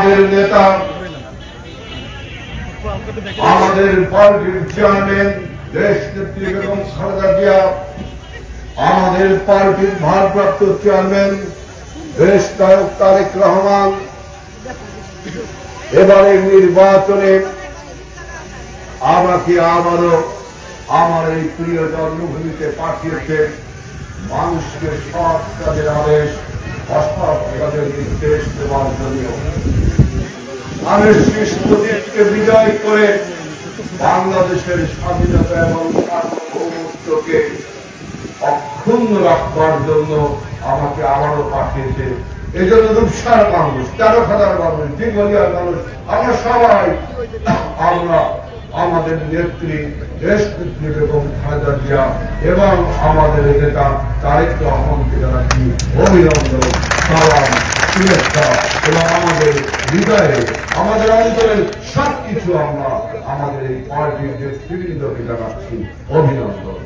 আমাদের নেতা, আমাদের পার্টির চেয়ারম্যান দেশ নেত্রী বেগম খালেদা জিয়া, আমাদের পার্টির ভারপ্রাপ্ত চেয়ারম্যান দেশ নায়ক তারেক রহমান এবারের নির্বাচনে আমাকে আবারও আমার এই প্রিয় জন্মভূমিতে পাঠিয়েছে। মানুষকে সৎ কাজের আদেশ, অসৎ কাজের নির্দেশ দেওয়ার জন্য আমি সৃষ্টিকে বিজয় করে বাংলাদেশের স্বাধীনতা এবং সার্বভৌমত্বকে অক্ষুণ্ণ রাখবার জন্য আমাকে আবারও পাঠিয়েছে। এই জন্য রূপসার মানুষ, 13,000 মানুষ, দিঘলিয়ার মানুষ, আমরা সবাই আমরা আমাদের নেত্রী দেশ নেত্রী বেগম খালেদা জিয়া এবং আমাদের নেতা তারেক রহমানকে জানাচ্ছি অভিনন্দন, সালাম, শুভেচ্ছা এবং আমাদের হৃদয়ে আমাদের অন্তরের সবকিছু আমরা আমাদের এই পার্টির নেতৃবৃন্দকে জানাচ্ছি অভিনন্দন।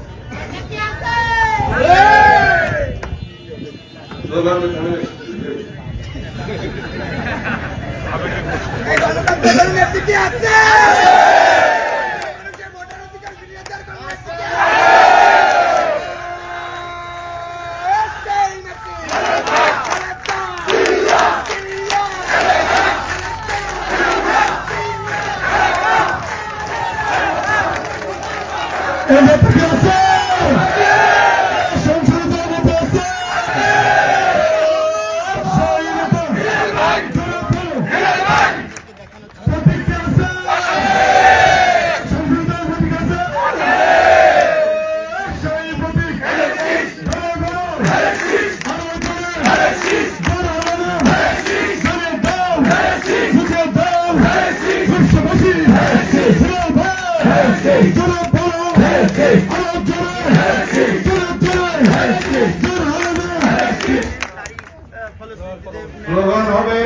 স্লোগান হবে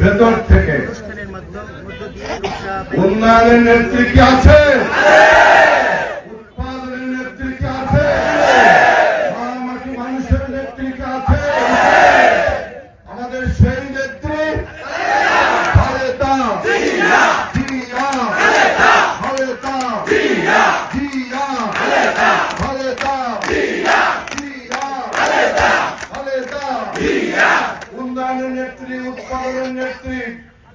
ভেতর থেকে। উন্নয়নের নেত্রী কি আছে? উৎপাদনের নেত্রী কি আছে? মাটি মানুষের নেত্রী কি আছে? আমাদের সেই নেত্রী খালেদা জিয়া, খালেদা জিয়া, খালেদা জিয়া, উন্নয়নের নেত্রী, উৎপাদনের নেত্রী,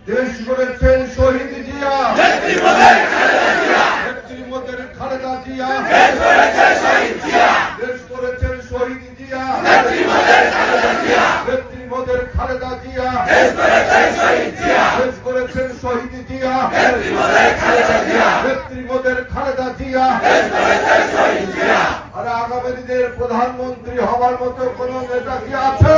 দেশ গড়েছেন শহীদ জিয়া, নেত্রী মোদের খালেদা জিয়া, দেশ গড়েছেন শহীদ জিয়া, দেশ করেছেন শহীদ জিয়া, নেত্রী মোদের খালেদা জিয়া, দেশ করেছেন শহীদ জিয়া, দেশ করেছেন শহীদ জিয়া, নেত্রী মোদের খালেদা জিয়া, দেশ করেছেন শহীদ জিয়া। আর আগামী দিনের প্রধানমন্ত্রী হওয়ার মতো কোন নেতা কি আছে?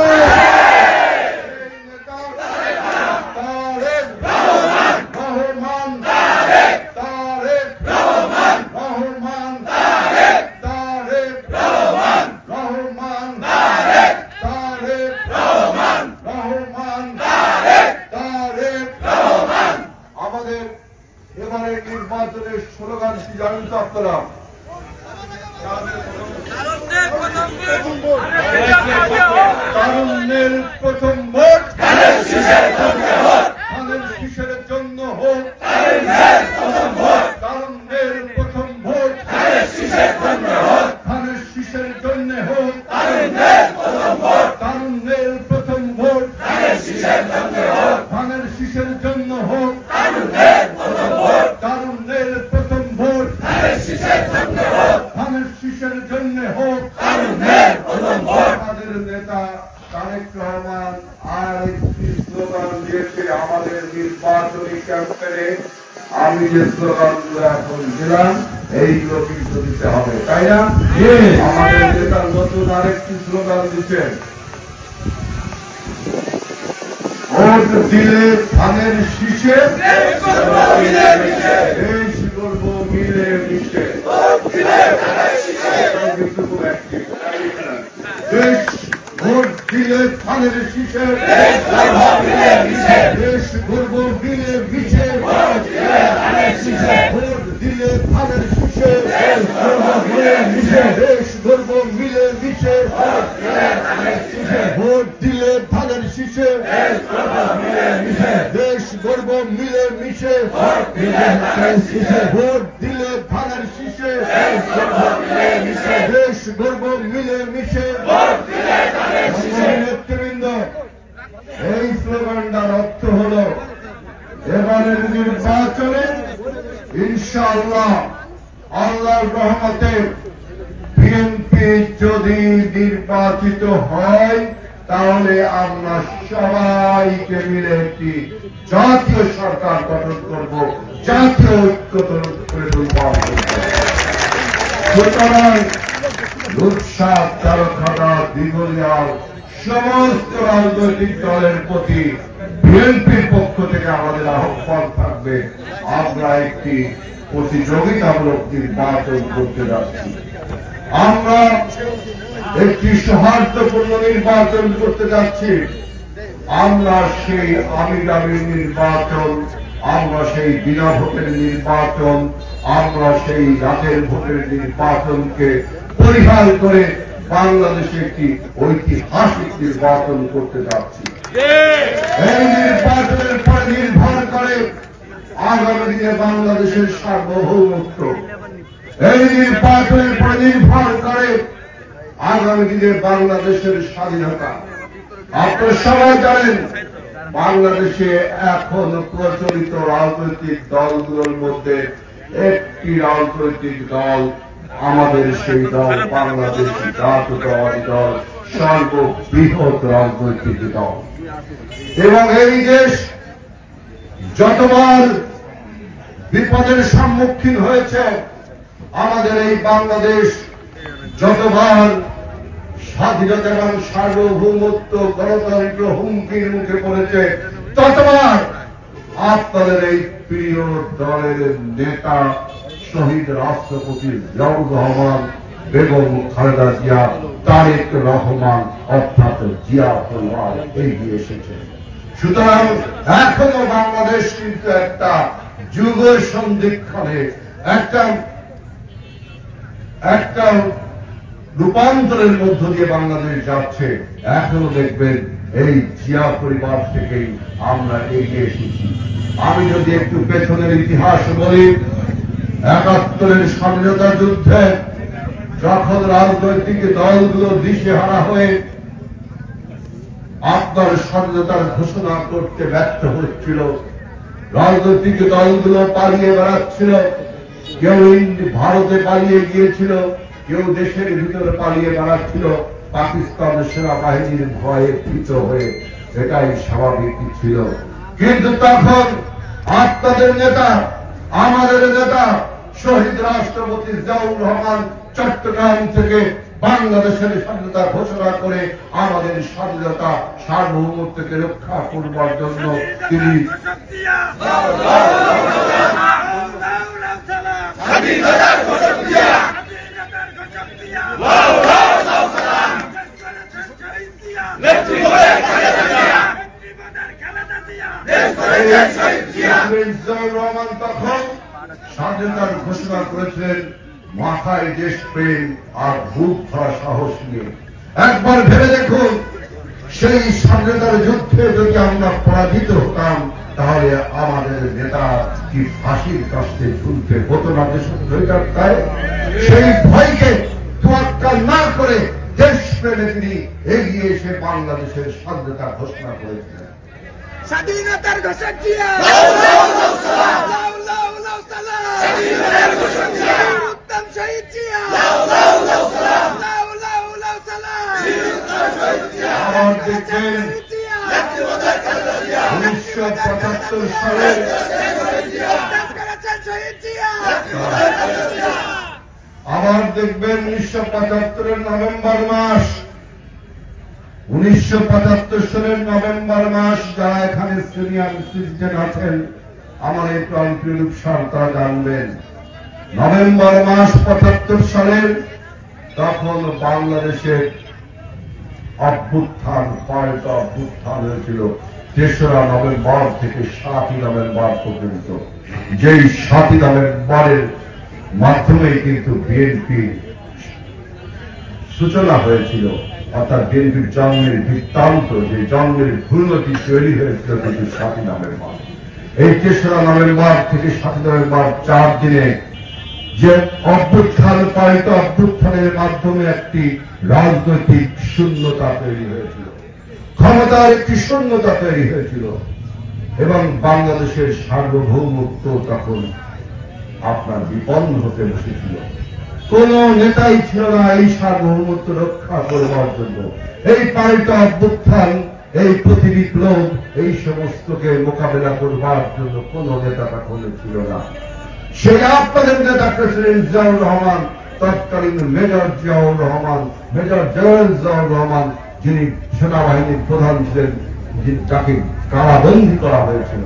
আমাদের এবারে নির্বাচনের স্লোগানটি জানেন তো আপনারা? তারুণ্যের প্রথম ভোট ধানের শীষের জন্য হোক, তারুণ্যের প্রথম ভোট ধানের শীষের জন্য হোক, ধানের শীষের জন্য হোক, তারুণ্যের প্রথম ভোট ধানের শীষের জন্য হোক, ধানের শীষের জন্য হোক, তারুণ্যের প্রথম ভোট ধানের শীষের জন্য হোক, ধানের শীষের জন্য হোক, আমাদের নেতা তারেক রহমান আর একটি স্লোগান দিয়েছে আমাদের নির্বাচনী ক্যাম্পেনে। আমি যে স্লোগানগুলো এখন দিলাম এইগুলো কিন্তু দিতে হবে, তাই না? আমাদের নেতা নতুন আরেকটি স্লোগান দিচ্ছেন, ভোট দিলে ধানের শীষে, দেশ গড়ব মিলে মিশে, ভোট দিলে ধানের শীষে, দেশ গড়ব মিলে মিশে, ভোট দিলে ধানের শীষে, দেশ গড়ব মিলে মিশে, ভোট দিলে ধানের শীষে, দেশ গর্ব মিলে মিশে ভোট দিলে ধানের শীষে দেশ গর্ব মিলে মিশে নেতৃবৃন্দ এই স্লোগানটার অর্থ হল এবারের নির্বাচনে ইনশাআল্লাহ আল্লাহর রহমতে বিএনপি যদি নির্বাচিত হয় তাহলে আমরা সবাইকে মিলে একটি জাতীয় সরকার গঠন করব, জাতীয় ঐক্য করে তুলব। সুতরাং রূপসার চারখানা দিগলিয়ার সমস্ত রাজনৈতিক দলের প্রতি বিএনপির পক্ষ থেকে আমাদের আহ্বান থাকবে, আমরা একটি প্রতিযোগিতামূলক নির্বাচন করতে যাচ্ছি। আমরা একটি সৌহার্দ্যপূর্ণ নির্বাচন করতে যাচ্ছি। আমরা সেই আমিরামি নির্বাচন, আমরা সেই বিনা ভোটের নির্বাচন, আমরা সেই রাতের ভোটের নির্বাচনকে পরিহার করে বাংলাদেশে একটি ঐতিহাসিক নির্বাচন করতে যাচ্ছি। এই নির্বাচনের পর নির্ভর করে আগামী দিনে বাংলাদেশের সার্বভৌমত্ব। এই নির্বাচনের পর নির্ভর করে আগামী দিনে বাংলাদেশের স্বাধীনতা। আপনারা সবাই জানেন বাংলাদেশে এখন প্রচলিত রাজনৈতিক দলগুলোর মধ্যে একটি রাজনৈতিক দল, আমাদের সেই দল বাংলাদেশ জাতীয়তাবাদী দল, সর্ববৃহৎ রাজনৈতিক দল। এবং এই দেশ যতবার বিপদের সম্মুখীন হয়েছে, আমাদের এই বাংলাদেশ যতবার স্বাধীনতা এবং সার্বভৌমত্ব গণতন্ত্র হুমকির মুখে পড়েছে, ততবার আপনাদের এই প্রিয় দলের নেতা শহীদ রাষ্ট্রপতি জিয়াউর রহমান, বেগম খালেদা জিয়া, তারেক রহমান অর্থাৎ জিয়া পরিবার এগিয়ে এসেছে। সুতরাং এখনো বাংলাদেশ কিন্তু একটা যুগ সন্ধিক্ষণে একটা রূপান্তরের মধ্য দিয়ে বাংলাদেশ যাচ্ছে। এখনো দেখবেন এই জিয়া পরিবার থেকেই আমরা এগিয়ে এসেছি। আমি যদি একটু পেছনের ইতিহাস বলি, ৭১-এর স্বাধীনতা যুদ্ধে যখন রাজনৈতিক দলগুলো দিশেহারা হয়ে আপনার স্বাধীনতার ঘোষণা করতে ব্যর্থ হচ্ছিল, রাজনৈতিক দলগুলো পালিয়ে বেড়াচ্ছিল, কেউ ভারতে পালিয়ে গিয়েছিল, কেউ দেশের ভিতরে পালিয়ে বেড়াচ্ছিল পাকিস্তান সেনাবাহিনীর ভয়ে ভীত হয়ে, এটাই স্বাভাবিক ছিল। কিন্তু তখন আপনাদের নেতা, আমাদের নেতা শহীদ রাষ্ট্রপতি জিয়াউর রহমান চট্টগ্রাম থেকে বাংলাদেশের স্বাধীনতা ঘোষণা করে আমাদের স্বাধীনতা সার্বভৌমত্বকে রক্ষা করবার জন্য তিনি রহমান তখন স্বাধীনতার ঘোষণা করেছিলেন মাথায় দেশপ্রেম আর বুক ধরা সাহস নিয়ে। একবার ভেবে দেখুন, সেই স্বাধীনতার যুদ্ধে যদি আমরা পরাজিত হতাম তাহলে আমাদের নেতা কি ফাঁসির কাছে ঝুলতে হতো না দেশপ্রেমিকতায়? সেই ভয়কে তোয়াক্কা না করে দেশপ্রেমে তিনি এগিয়ে এসে বাংলাদেশের স্বাধীনতা ঘোষণা করেছিলেন। স্বাধীনতার ঘোষক জিয়া, উত্তম শহীদ জিয়া, আবার দেখবেন ১৯৭৫ সালে আবার দেখবেন ১৯৭৫ নভেম্বর মাস, ১৯৭৫ সালের নভেম্বর মাস, যারা এখানে সিনিয়র সিটিজেন আছেন আমার এই প্রান্তীয় রূপসার তারা জানবেন, নভেম্বর মাস ৭৫ সালের তখন বাংলাদেশের অভ্যুত্থান, পাল্টা অভ্যুত্থান হয়েছিল ৩রা নভেম্বর থেকে ৭ই নভেম্বর পর্যন্ত। যেই ৭ই নভেম্বরের মাধ্যমে কিন্তু বিএনপি সূচনা হয়েছিল। অর্থাৎ বিএনপির জন্মের বৃত্তান্ত, যে জন্মের ভুলটি তৈরি হয়েছিল কিন্তু 7 নভেম্বর। এই 3রা নভেম্বর থেকে 7 নভেম্বর 4 দিনে যে অভ্যুত্থান, পালিত অভ্যুত্থানের মাধ্যমে একটি রাজনৈতিক শূন্যতা তৈরি হয়েছিল, ক্ষমতার একটি শূন্যতা তৈরি হয়েছিল এবং বাংলাদেশের সার্বভৌমত্ব তখন আপনার বিপন্ন হতে বসেছিল। কোন নেতাই ছিল না এই সার্বভৌমত্ব রক্ষা করবার জন্য। এই পালিত অভ্যুত্থান, এই প্রতিবিপ্লব, এই সমস্তকে মোকাবেলা করবার জন্য কোন নেতা তখন ছিল না। সেই আপনাদের নেতা প্রেসিডেন্ট জিয়াউর রহমান, তৎকালীন major Ziaur Rahman, major general Ziaur Rahman, যিনি সেনাবাহিনীর প্রধান ছিলেন, যাকে কারাবন্দী করা হয়েছিল,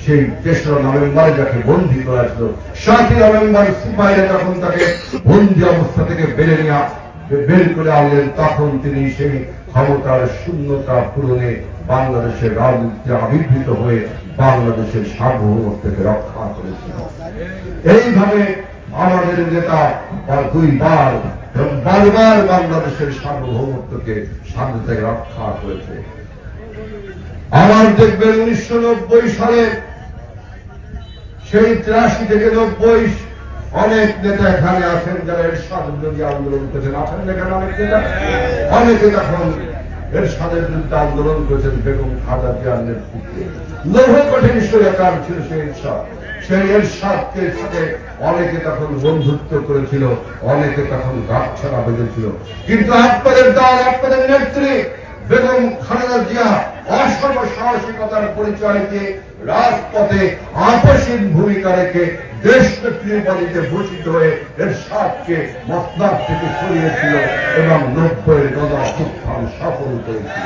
সেই 3রা নভেম্বরে যাকে বন্দী করা ছিল, 7 নভেম্বর সিপাহীরা যখন তাকে বন্দী অবস্থা থেকে বের করে আনলেন, তখন তিনি সেই ক্ষমতার শূন্যতা পূরণে বাংলাদেশের রাজনীতিতে আবির্ভূত হয়ে বাংলাদেশের সার্বভৌমত্বকে রক্ষা করেছিল। এইভাবে আমাদের নেতা বারবার বাংলাদেশের সার্বভৌমত্বকে স্বাধীনতাকে রক্ষা করেছে। আবার দেখবেন 1990 সালে, সেই 83 থেকে 90, অনেক নেতা এখানে আছেন যারা এরশাদ বিরোধী আন্দোলন করেছেন, আছেন এখানে অনেক নেতা, অনেকে তখন এরশাদের বিরুদ্ধে আন্দোলন করেছেন বেগম খালেদা জিয়ার নেতৃত্বে। লৌহ কঠিন স্বৈরাচার ছিল সেই এরশাদ। সেই এরশাদকে সাথে অনেকে তখন বন্ধুত্ব করেছিল, অনেকে তখন গাঁটছড়া বেঁধেছিল। কিন্তু আপনাদের দল, আপনাদের নেত্রী বেগম খালেদা জিয়া অসর্বসাহসিকতার পরিচয় দিয়ে রাজপথে আপসীন ভূমিকা রেখে দেশনেত্রী উপাধিতে ভূষিত হয়ে এরশাদকে মসনদ থেকে সরিয়েছিল এবং 90-এর গণঅভ্যুত্থান সফল করেছিল।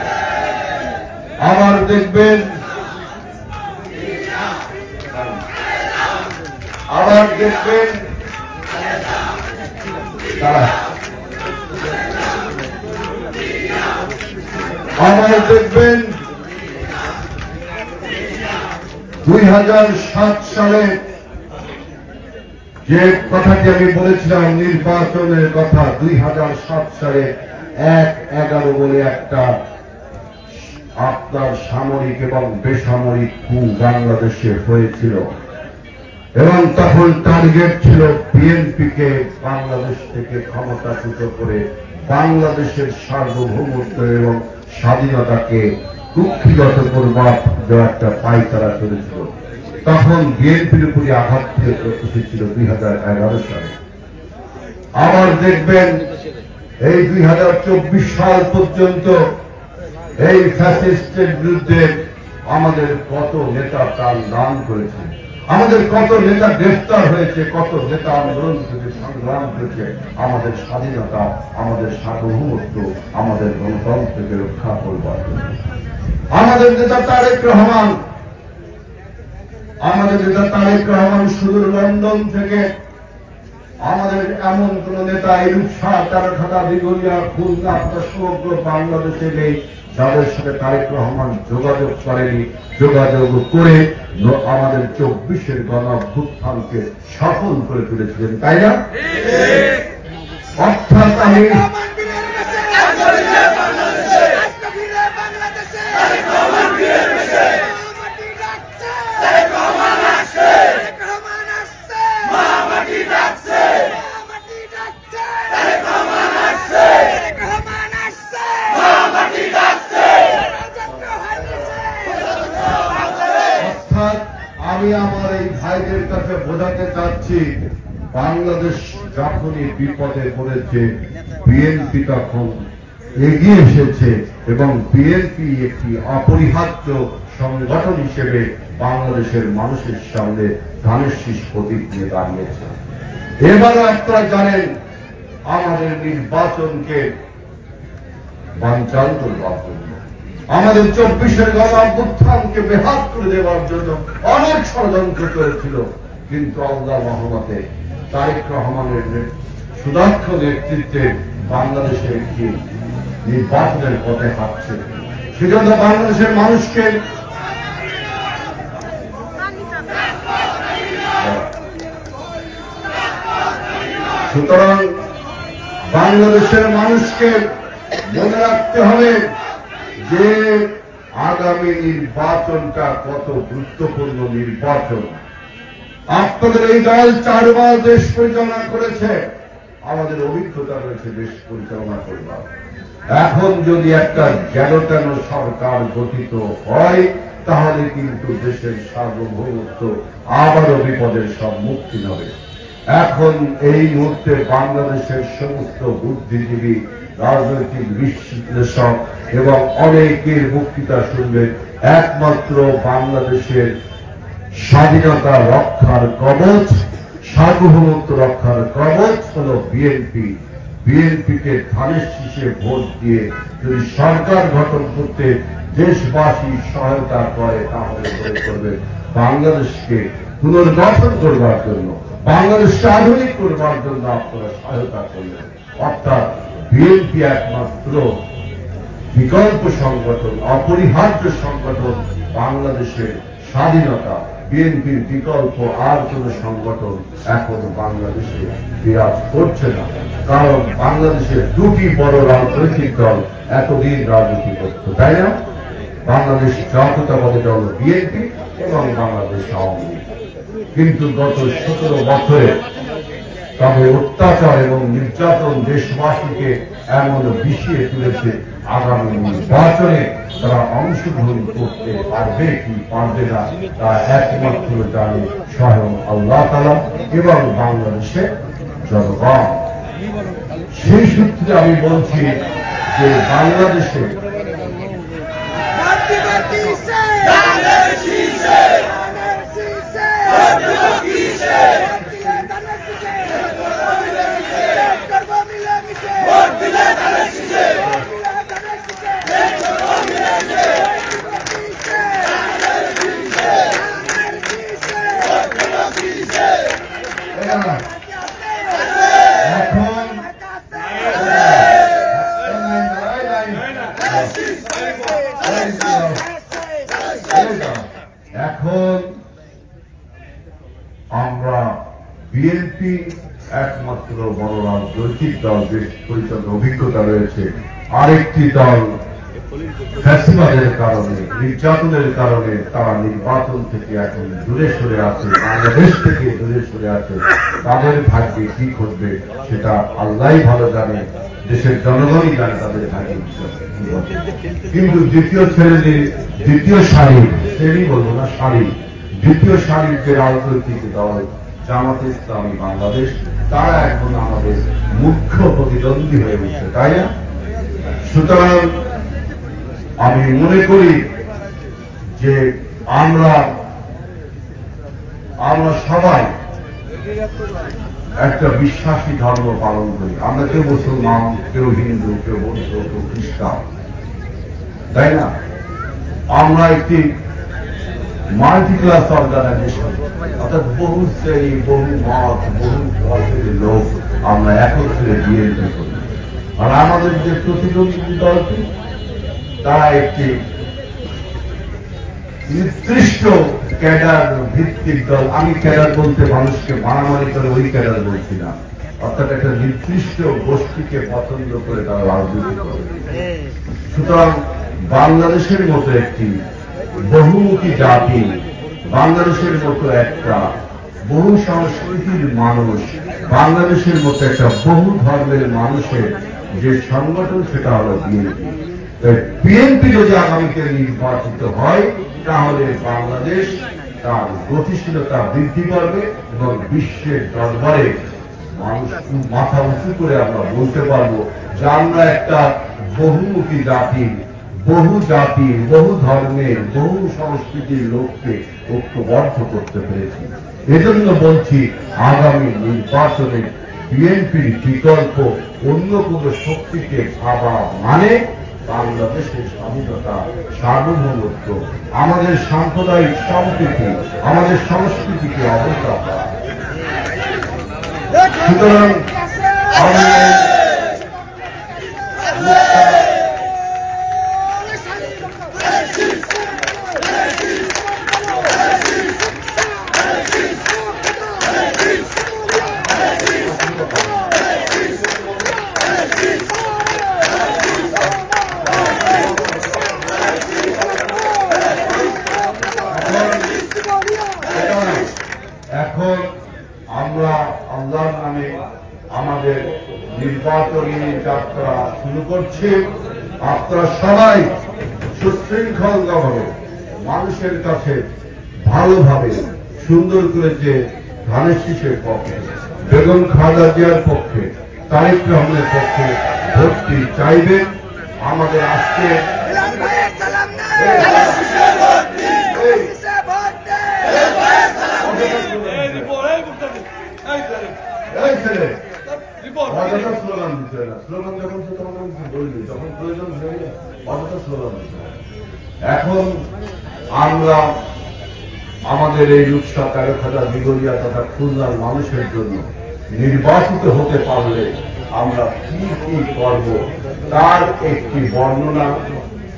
আবার দেখবেন তারা আবার দেখবেন 2007 সালে যে কথাটি আমি বলেছিলাম, নির্বাচনের কথা, 2007 সালে 1/11 বলে একটা আপনার সামরিক এবং বেসামরিক কু বাংলাদেশে হয়েছিল এবং তখন টার্গেট ছিল বিএনপিকে বাংলাদেশ থেকে ক্ষমতাচ্যুত করে বাংলাদেশের সার্বভৌমত্ব এবং স্বাধীনতাকে কুক্ষিগত করবার একটা পায়তারা চলেছিল। তখন বিএনপির উপরে আঘাত এসেছিল 2011 সালে। আবার দেখবেন এই 2024 সাল পর্যন্ত এই ফ্যাসিস্টের বিরুদ্ধে আমাদের কত নেতা প্রাণ দান করেছে, আমাদের কত নেতা গ্রেফতার হয়েছে, কত নেতা আন্দোলন থেকে সংগ্রাম করেছে আমাদের স্বাধীনতা, আমাদের সার্বভৌমত্ব, আমাদের গণতন্ত্রকে রক্ষা করবার জন্য। আমাদের নেতা তারেক রহমান, সুদূর লন্ডন থেকে আমাদের এমন কোন নেতা এই রূপসা, তারখানা, দিঘলিয়া, খুলনা, সমগ্র বাংলাদেশে নেই যাদের সাথে তারেক রহমান যোগাযোগ করেনি। যোগাযোগ করে আমাদের 24-এর গণঅভ্যুত্থানকে সফল করে তুলেছিলেন, তাই না? অর্থাৎ আমি আমার এই ভাইদের কাছে বোঝাতে চাচ্ছি, বাংলাদেশ যখনই বিপদে পড়েছে বিএনপি তখন এগিয়ে এসেছে এবং বিএনপি একটি অপরিহার্য সংগঠন হিসেবে বাংলাদেশের মানুষের সামনে ধানের শীষ প্রতীক নিয়ে দাঁড়িয়েছে। এবারে আপনারা জানেন আমাদের নির্বাচনকে বানচাল করবার জন্য, আমাদের 24-এর গণঅভ্যুত্থানকে বেহাত করে দেওয়ার জন্য অনেক ষড়যন্ত্র করেছিল, কিন্তু আল্লাহ রহমতে তারেক রহমানের সুদক্ষ নেতৃত্বে বাংলাদেশে একটি নির্বাচনের পথে হাঁটছে। সেজন্য বাংলাদেশের মানুষকে সুতরাং বাংলাদেশের মানুষকে মনে রাখতে হবে যে আগামী নির্বাচনটা কত গুরুত্বপূর্ণ নির্বাচন। আপনাদের এই দল 4 বার দেশ পরিচালনা করেছে, আমাদের অভিজ্ঞতা রয়েছে দেশ পরিচালনা করবার। এখন যদি একটা যেন তেন সরকার গঠিত হয় তাহলে কিন্তু দেশের সার্বভৌমত্ব আবারও বিপদের সম্মুখীন হবে। এখন এই মুহূর্তে বাংলাদেশের সমস্ত বুদ্ধিজীবী, রাজনৈতিক বিশ্লেষক এবং অনেকের বক্তৃতা শুনবেন, একমাত্র বাংলাদেশের স্বাধীনতা রক্ষার কবচ, সার্বভৌমত্ব রক্ষার কবচ হল বিএনপি। বিএনপিকে ধানের শীষে ভোট দিয়ে যদি সরকার গঠন করতে দেশবাসী সহায়তা করে তাহলে মনে করবে বাংলাদেশকে পুনর্গঠন করবার জন্য, বাংলাদেশকে আধুনিক করবার জন্য আপনারা সহায়তা করলেন। অর্থাৎ বিএনপি একমাত্র বিকল্প সংগঠন, অপরিহার্য সংগঠন বাংলাদেশের স্বাধীনতা। বিএনপির বিকল্প আর কোন সংগঠন এখন বাংলাদেশে বিরাজ করছে না, কারণ বাংলাদেশের দুটি বড় রাজনৈতিক দল এতদিন রাজনীতি করত, তাই না? বাংলাদেশ জাতীয়তাবাদী দল বিএনপি এবং বাংলাদেশ আওয়ামী লীগ। কিন্তু গত 17 বছরে তবে অত্যাচার এবং নির্যাতন দেশবাসীকে এমন বিষিয়ে তুলেছে, আগামী নির্বাচনে তারা অংশগ্রহণ করতে পারবে কি পারবে না তা একমাত্র জানে স্বয়ং আল্লাহ তাআলা এবং বাংলাদেশের জনগণ। সেই সূত্রে আমি বলছি যে বাংলাদেশে এখন আমরা বিএনপি একমাত্র বড় রাজনৈতিক দল, দেশ পরিচালনার অভিজ্ঞতা রয়েছে। আরেকটি দল ফ্যাসিবাদের কারণে, নির্যাতনের কারণে তারা নির্বাচন থেকে এখন দূরে সরে আছে, বাংলাদেশ থেকে দূরে সরে আছে। তাদের ভাগ্যে কি ঘটবে সেটা আল্লাহই ভালো জানে, দেশের জনগণই জানে তাদের ভাগ্যে। কিন্তু দ্বিতীয় শ্রেণী বলবো না, দ্বিতীয় সারির যে রাজনৈতিক দল জামাতে ইসলামী বাংলাদেশ, তারা এখন আমাদের মুখ্য প্রতিদ্বন্দ্বী হয়ে উঠছে, তাই না? সুতরাং আমি মনে করি যে আমরা সবাই একটা বিশ্বাসী ধর্ম পালন করি। আমরা কেউ মুসলমান, কেউ হিন্দু, কেউ বৌদ্ধ, কেউ খ্রিস্টান, তাই না? আমরা একটি মাল্টি ক্লাস অর্গানাইজেশন, অর্থাৎ বহু শ্রেণী, বহু মত, বহু বর্গের লোক আমরা একত্রে বিএনপি করি। আর আমাদের যে প্রতিদ্বন্দ্বী দলটি তারা একটি নির্দিষ্ট ক্যাডার ভিত্তিক দল। আমি ক্যাডার বলতে মানুষকে মারামারি করে ওই ক্যাডার বলছি না, অর্থাৎ একটা নির্দিষ্ট গোষ্ঠীকে পছন্দ করে তারা রাজনীতি করে। সুতরাং বাংলাদেশের মতো একটি বহুমুখী জাতি, বাংলাদেশের মতো একটা বহু সংস্কৃতির মানুষ, বাংলাদেশের মতো একটা বহু ধর্মের মানুষের যে সংগঠন সেটা হল বিএনপি। বিএনপি যদি আগামীতে নির্বাচিত হয় তাহলে বাংলাদেশ তার গতিশীলতা বৃদ্ধি পাবে এবং বিশ্বের দরবারে মানুষ মাথা উঁচু করে আমরা বলতে পারবো যে আমরা একটা বহুমুখী জাতি, বহু জাতির, বহু ধর্মের, বহু সংস্কৃতির লোককে ঐক্যবদ্ধ করতে পেরেছি। এজন্য বলছি আগামী নির্বাচনে বিএনপির বিকল্প অন্য কোন শক্তিকে ভাবা মানে বাংলাদেশের স্বাধীনতা, সার্বভৌমত্ব, আমাদের সাম্প্রদায়িক সম্প্রীতি, আমাদের সংস্কৃতিকে অবজ্ঞা করা। সুতরাং নির্বাচনী যাত্রা শুরু করছি। আপনারা সবাই সুশৃঙ্খলভাবে মানুষের কাছে ভালোভাবে সুন্দর করে যে ধানের শীষের পক্ষে, বেগম খালেদা জিয়ার পক্ষে, তারেক রহমানের পক্ষে ভোটটি চাইবে। আমাদের আজকে হেলাল ভাইয়ের সালাম নেই। শীষে ভোট দে। এই ছেলে অযথা স্লোগান দিতে হয় না। স্লোগান যখন সে তখন বলবি, যখন প্রয়োজন হয়ে অযথা স্লোগান দিতে হয়। এখন আমরা আমাদের এই রূপসা তেরোখাদা দিগলিয়া তথা খুলনার মানুষের জন্য নির্বাচিত হতে পারলে আমরা কি কি করব তার একটি বর্ণনা,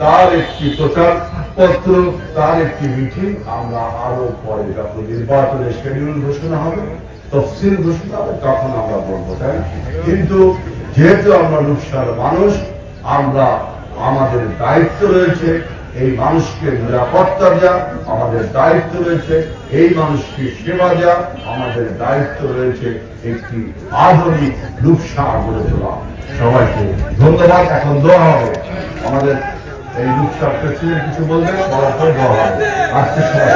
তার একটি প্রচারপত্র, তার একটি মিটিং আমরা আরো পরে যখন নির্বাচনের শিডিউল ঘোষণা হবে, তফসিল ঘোষণা হবে, তখন আমরা বলবো। তাই কিন্তু যেহেতু আমরা রূপসার মানুষ, আমরা আমাদের দায়িত্ব রয়েছে এই মানুষকে নিরাপত্তা দেওয়া, আমাদের দায়িত্ব রয়েছে এই মানুষকে সেবা দেওয়া, আমাদের দায়িত্ব রয়েছে একটি আধুনিক রূপসা গড়ে তোলা। সবাইকে ধন্যবাদ। এখন দোয়া হবে, আমাদের এই রূপসার প্রেসিডেন্ট কিছু বলবেন, বলার পর দোয়া হবে। আজকে সবাই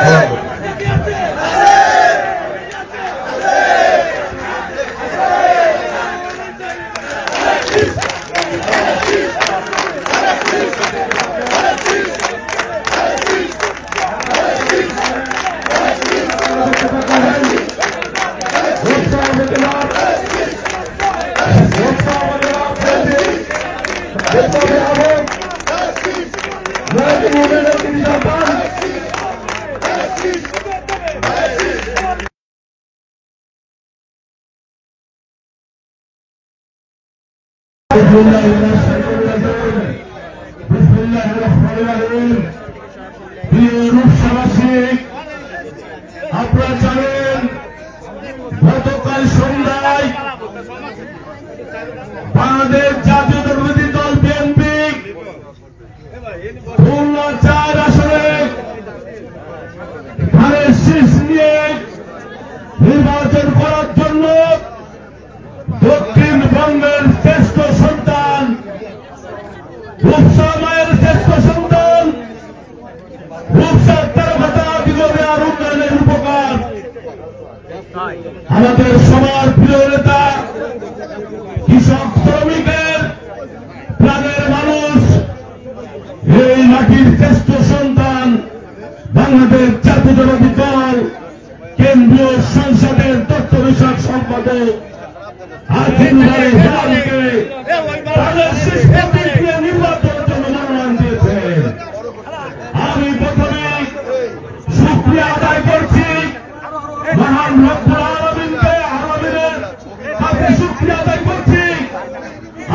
আপনারা জানেন গতকাল সন্ধ্যায় বাংলাদেশ জাতীয়তাবাদী দল বিএনপি খুলনা 4 আসনে ধানের শীষ নিয়ে নির্বাচন করার জন্য দক্ষিণবঙ্গের শ্রেষ্ঠ সন্তান, রূপসা মায়ের শ্রেষ্ঠ সন্তান, রূপসার তেরোখাদা দিগলিয়ার উন্নয়নের উপকার আমাদের সবার প্রিয় নেতা, কৃষক শ্রমিকের প্রাণের মানুষ, এই মাটির শ্রেষ্ঠ সন্তান, বাংলাদেশ জাতীয়তাবাদী দল কেন্দ্রীয় সংসদের তথ্য বিষয়ক সম্পাদক আজিম ভাই হেলালকে তাদের শেষ প্রতিক্রিয়া নির্বাচনের জন্য মনোনয়ন দিয়েছেন। আমি প্রথমে শুকরিয়া আদায় করছি মহান রব্বুল আলামিনকে, আলামিনের কাছে শুকরিয়া আদায় করছি।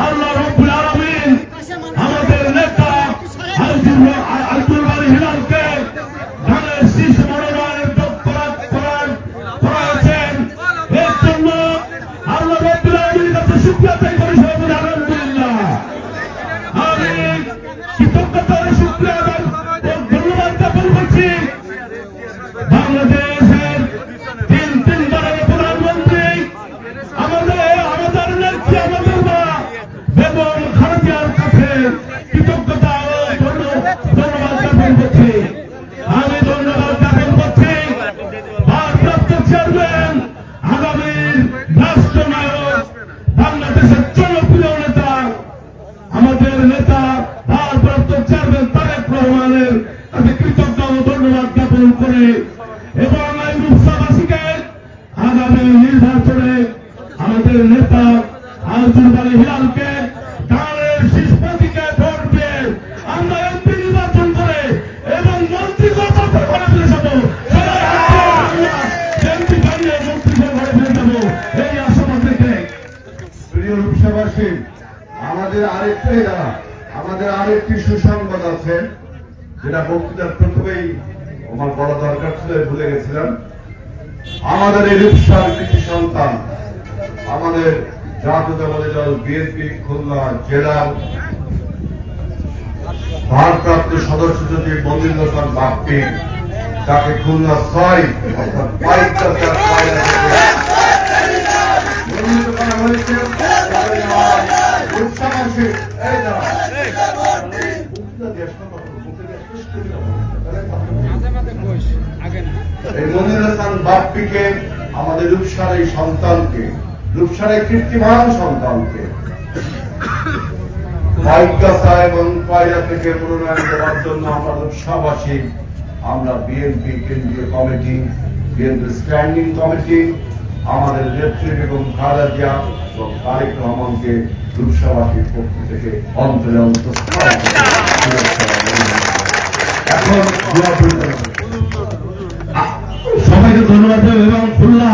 আল্লাহ রব্বুল আলামিন আমাদের নেতা আব্দুল বারী হেলালকে ধানের শীষ মনোনয়নের যোগ্য করেছেন। এর জন্য আল্লাহ রব্বুল আলামিনের কাছে শুকরিয়া আদায় করি সবাই আলহামদুলিল্লাহ। আমি কৃতজ্ঞতার শুকরিয়া আদায় ধন্যবাদ জ্ঞাপন করছি বাংলাদেশের তিনবারের প্রধানমন্ত্রী আমাদের নেত্রী, আমাদের মা বেগম খালেদা জিয়ার কাছে কৃতজ্ঞতা ও ধন্যবাদ জ্ঞাপন করছি। আমি ধন্যবাদ জ্ঞাপন করছি ভারপ্রাপ্ত চেয়ারম্যান, আগামী রাষ্ট্রনায়ক, বাংলাদেশের জনপ্রিয় নেতা, আমাদের নেতা ভারপ্রাপ্ত চেয়ারম্যান তারেক রহমানের কাছে কৃতজ্ঞতা ও ধন্যবাদ জ্ঞাপন করে এবং এই রূপসাবাসীকে আগামী নির্বাচনে আমাদের নেতা আব্দুল বারী হেলালকে ধানের শীষ প্রতীকে ভোট দিয়ে আমরা এমপি নির্বাচন করে এবং মন্ত্রী ঘরে ফিরে যাবো, এমপি বানিয়ে মন্ত্রী ঘরে ফিরে যাবো, এই আশাবাদ রেখে প্রিয় রূপসাবাসী, আমাদের আরেকটি সুসংবাদ আছে, যেটা বক্তৃতার প্রথমেই আমার বলা দরকার ছিল, ভুলে গেছিলাম। আমাদের এই রূপসার কৃতি সন্তান, আমাদের জাতীয়তাবাদী দল বিএনপি খুলনা জেলার ভারপ্রাপ্ত সদস্য সচিব মনিরুল হাসান বাপ্পি, তাকে খুলনা 6 অর্থাৎ 5টা মনোনীত করা হয়েছে। রূপসাবাসী এই যারা এই মনির হাসান বাপ্পিকে, আমাদের রূপসার এই সন্তানকে, রূপসার এই কীর্তিমান সন্তানকে ভাগ্যসা এবং পায়রা থেকে মনোনয়ন দেওয়ার জন্য আমরা রূপসাবাসী, আমরা বিএনপি কেন্দ্রীয় কমিটি, বিএনপি স্ট্যান্ডিং কমিটি, আমাদের নেত্রী বেগম খালেদা জিয়া এবং তারেক রহমানকে রূপসাবাসীর পক্ষ থেকে অন্তরে অন্তর এখন সবাইকে ধন্যবাদ এবং খুলনা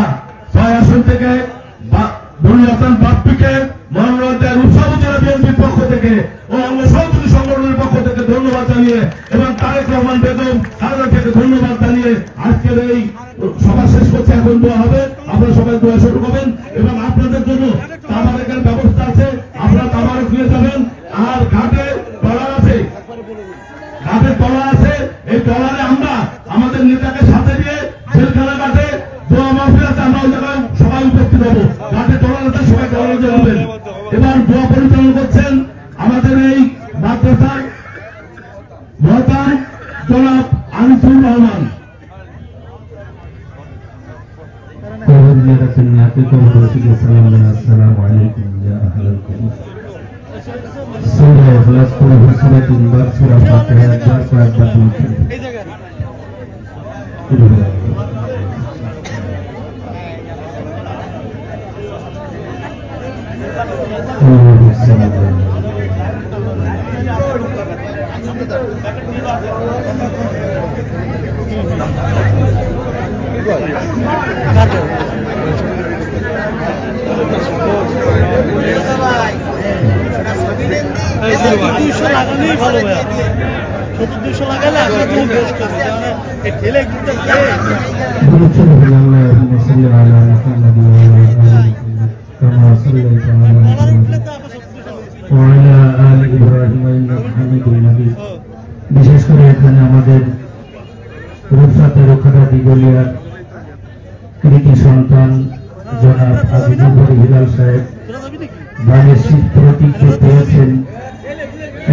৬ আসন থেকে মনির হাসান বাপ্পিকে মনোনয়ন দেয় রূপসা উপজেলা বিএনপির পক্ষ থেকে ও অঙ্গ সহযোগী সংগঠনের পক্ষ থেকে ধন্যবাদ জানিয়ে এবং তারেক রহমান বেগম খালেদা থেকে ধন্যবাদ জানিয়ে আজকের এই সভা শেষ করছে। এখন দোয়া হবে, আপনারা সবাই দোয়া শুরু করবেন এবং আপনাদের জন্য তাবারকের ব্যবস্থা আছে, আপনারা তাবারক নিয়ে যাবেন। আর ঘাটে ট্রলার আছে, ঘাটে ট্রলার আছে, এই ট্রলারে আমরা আমাদের নেতাকে সাথে নিয়ে জেলখানা ঘাটে দোয়া মাহফিল আছে, আমরা ওই জায়গায় সবাই উপস্থিত হবো। ঘাটে ট্রলার আছে, সবাই ট্রলারে যাবেন। এবার দোয়া পরিচালনা করছেন আমাদের এই মাদ্রাসার মহতার জনাব আনিসুর রহমান। বিশেষ করে এখানে আমাদের রূপসাতে রক্ষাটা দিগলিয়ার কৃতি সন্তান জনাব আজিজুল হিলাল সাহেব বাড়ির শীত প্রতিজ্ঞ পেয়েছেন,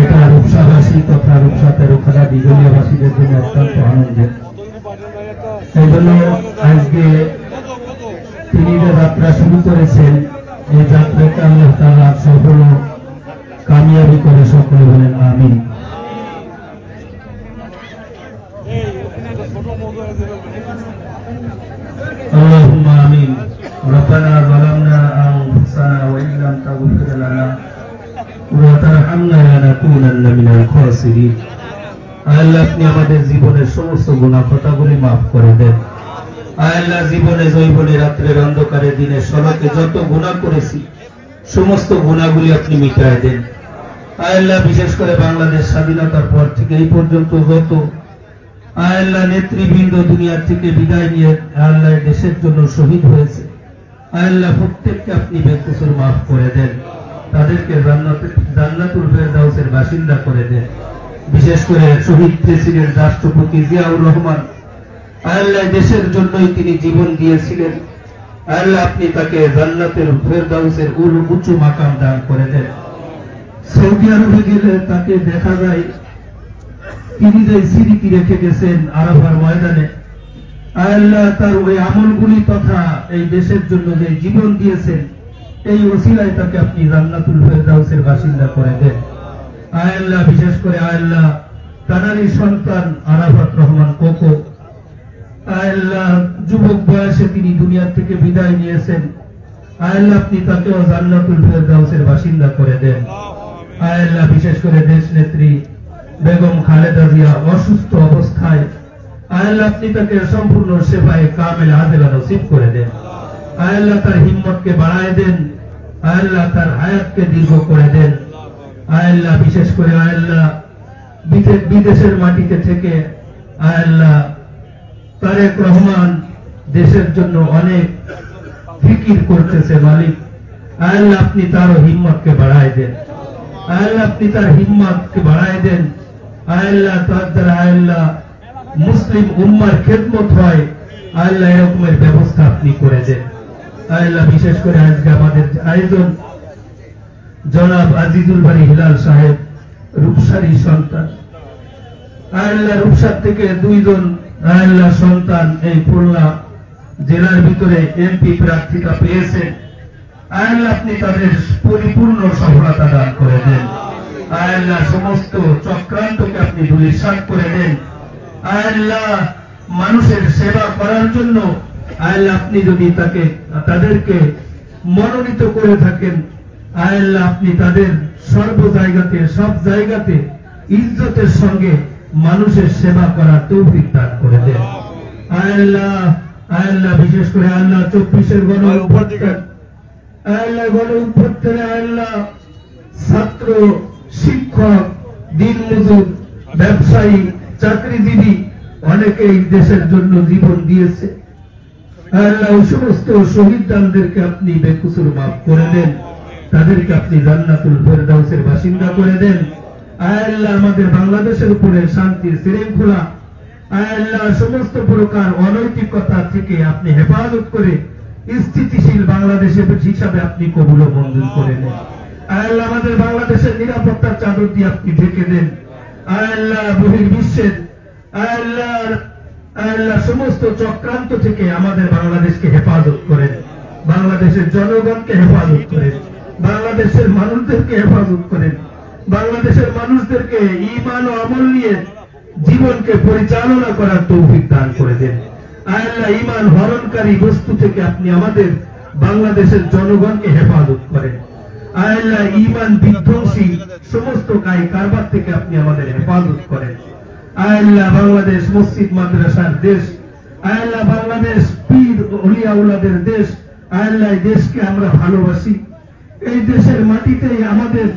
এটা রূপসাবাসী তথা রূপসাতে রক্ষাটা দিগলিয়াবাসীদের জন্য অত্যন্ত আনন্দের। এই জন্য আজকে তিনি যে যাত্রা শুরু করেছেন, এই যাত্রাকে আল্লাহ তাআলা সফল কামিয়াবি করে সকলে বলেন আমিন। اللهم آمين ربنا ظلمنا أنفسنا وإن لم تغفر لنا وترحمنا لنكونن من الخاسرين। আল্লাহ আপনি আমাদের জীবনের সমস্ত গুনাহ খাতাগুলি মাফ করে দেন। আল্লাহ জীবনে জৈবনে রাত্রের অন্ধকারে দিনে সড়কে যত গুনাহ করেছি সমস্ত গুনাহগুলি আপনি মিটায় দেন। আল্লাহ বিশেষ করে বাংলাদেশ স্বাধীনতার পর থেকে এই পর্যন্ত যত আল্লাহ নেতৃবৃন্দ দুনিয়া থেকে বিদায় নিয়ে আল্লাহ দেশের জন্য শহীদ হয়েছে, আল্লাহ প্রত্যেককে আপনি বেকসুর মাফ করে দেন, তাদেরকে জান্নাতুল ফেরদাউসের বাসিন্দা করে দেন। বিশেষ করে শহীদ প্রেসিডেন্ট রাষ্ট্রপতি জিয়াউর রহমান, আল্লাহ দেশের জন্যই তিনি জীবন দিয়েছিলেন, আল্লাহ আপনি তাকে জান্নাতুল ফেরদাউসের উঁচু মাকাম দান করে দেন। সৌদি আরবে গেলে তাকে দেখা যায় তিনি যে স্মৃতি রেখে গেছেন আরাফার ময়দানে, আল্লাহ তার ওই আমলগুলি তথা এই দেশের জন্য যে জীবন দিয়েছেন এই ওসিলায় তাকে আপনি জান্নাতুল ফেরদাউসের বাসিন্দা করে দেন। আল্লাহ বিশেষ করে আল্লাহ তানারই সন্তান আরাফাত রহমান কোকো, আল্লাহ যুবক বয়সে তিনি দুনিয়া থেকে বিদায় নিয়েছেন, আল্লাহ আপনি তাকেও জান্নাতুল ফেরদাউসের বাসিন্দা করে দেন। আল্লাহ বিশেষ করে দেশ নেত্রী বেগম খালেদা জিয়া অসুস্থ অবস্থায়, আল্লাহ আপনি তাকে সম্পূর্ণ সেবায় কামেল আদেলা নসিব করে দেন। আল্লাহ তার হিম্মতকে বাড়ায় দেন, আল্লাহ তার হায়াতকে দীর্ঘ করে দেন। আল্লাহ বিশেষ করে আল্লাহ বিদেশের মাটিতে থেকে আল্লাহ তারেক রহমান দেশের জন্য অনেক ফিকির করতেছে মালিক, আল্লাহ আপনি তার হিম্মতকে বাড়ায় দেন, আল্লাহ আপনি তার হিম্মতকে বাড়ায় দেন। আল্লাহ তার দ্বারা আল্লাহ মুসলিম উম্মার খেদমত হয়, আল্লাহ এরকমের ব্যবস্থা আপনি করে দেন। আল্লাহ বিশেষ করে আজকে আমাদের আয়োজন জনাব আজিজুল বাড়ি হিলাল সাহেব রূপসারী সন্তান। আল্লাহ রূপসার থেকে দুইজন আল্লাহ সন্তান এই খুলনা জেলার ভিতরে এমপি প্রার্থিতা পেয়েছেন। আল্লাহ আপনি তাদের পরিপূর্ণ সফলতা দান করে দেন। আল্লাহ সমস্ত চক্রান্তকে আপনি ধূলিসাৎ করে দেন। আল্লাহ মানুষের সেবা করার জন্য আল্লাহ আপনি যদি তাদেরকে মনোনীত করে থাকেন, আল্লাহ আপনি তাদের সর্ব জায়গাতে সব জায়গাতে ইজ্জতের সঙ্গে মানুষের সেবা করার তৌফিক দান করে দেন। আল্লাহ আল্লাহ বিশেষ করে আল্লাহ 24-এর গণ অভ্যুত্থানে আল্লাহ ছাত্র, শিক্ষক, দিনমজুর, ব্যবসায়ী, চাকরিজীবী অনেকেই দেশের জন্য জীবন দিয়েছে। আল্লাহ ওই সমস্ত শহীদদেরকে আপনি বেকসুর মাফ করে দেন, তাদেরকে আপনি জান্নাতুল ফেরদাউসের বাসিন্দা করে দেন। আল্লাহ আমাদের বাংলাদেশের উপরে শান্তি শৃঙ্খলা আল্লাহ সমস্ত প্রকার অনৈতিকতা থেকে আপনি হেফাজত করে স্থিতিশীল বাংলাদেশের হিসাবে আপনি কবুল ও মঞ্জুর করে নেন। আল্লাহ আমাদের বাংলাদেশের নিরাপত্তার চাদর দিয়ে আপনি ঢেকে দেন। আল্লাহ বহির্বিশ্বের আল্লাহ সমস্ত চক্রান্ত থেকে আমাদের বাংলাদেশকে হেফাজত করেন, বাংলাদেশের জনগণকে হেফাজত করেন, বাংলাদেশের মানুষদেরকে হেফাজত করেন, বাংলাদেশের মানুষদেরকে ঈমান ও আমল নিয়ে জীবনকে পরিচালনা করার তৌফিক দান করে দেন। আল্লাহ ঈমান হরণকারী বস্তু থেকে আপনি আমাদের বাংলাদেশের জনগণকে হেফাজত করেন। আল্লাহ ঈমান বিধ্বংসী সমস্ত কারবার থেকে আপনি আমাদের হেফাজত করেন। আল্লাহ বাংলাদেশ মসজিদ মাদ্রাসার দেশ, আল্লাহ বাংলাদেশ পীর ওলিয়াউল্লাদের দেশ। আল্লাহ দেশকে আমরা ভালোবাসি। এই দেশের মাটিতেই আমাদের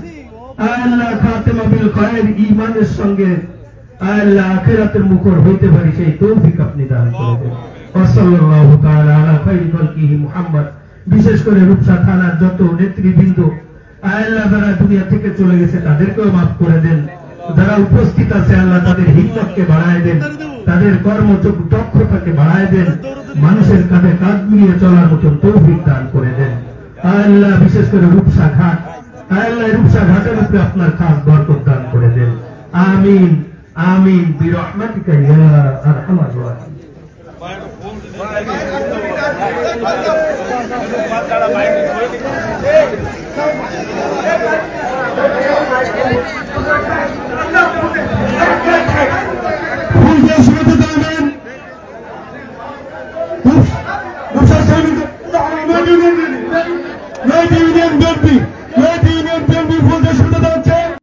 আল্লাহ খাতেমা বিল খায়ের ঈমানের সঙ্গে আল্লাহ আখিরাতের মুখর হইতে পারি, সেই তৌফিক আপনি দান করে দেন। সাল্লাল্লাহু তাআলা আলা খায়রি খালকিহি মুহাম্মদ। বিশেষ করে রূপসা থানার যত নেতৃবৃন্দ আল্লাহ যারা দুনিয়া থেকে চলে গেছে তাদেরকেও মাফ করে দেন। যারা উপস্থিত আছে আল্লাহ তাদের হিম্মতকে বাড়ায় দেন, তাদের কর্মদক্ষতাকে বাড়ায় দেন, মানুষের কাঁধে কাঁধ মিলিয়ে চলার মতন তৌফিক দান করে দেন। আল্লাহ বিশেষ করে রূপসা ঘাট, আল্লাহ রূপসা ঘাটের উপরে আপনার খাস বরকত দান করে দেন। আমিন আমিন বিরহমাতিকা ইয়া আরহামার রাহিম। ফুল দিয়ে শুরুতে দাঁড়াবেন।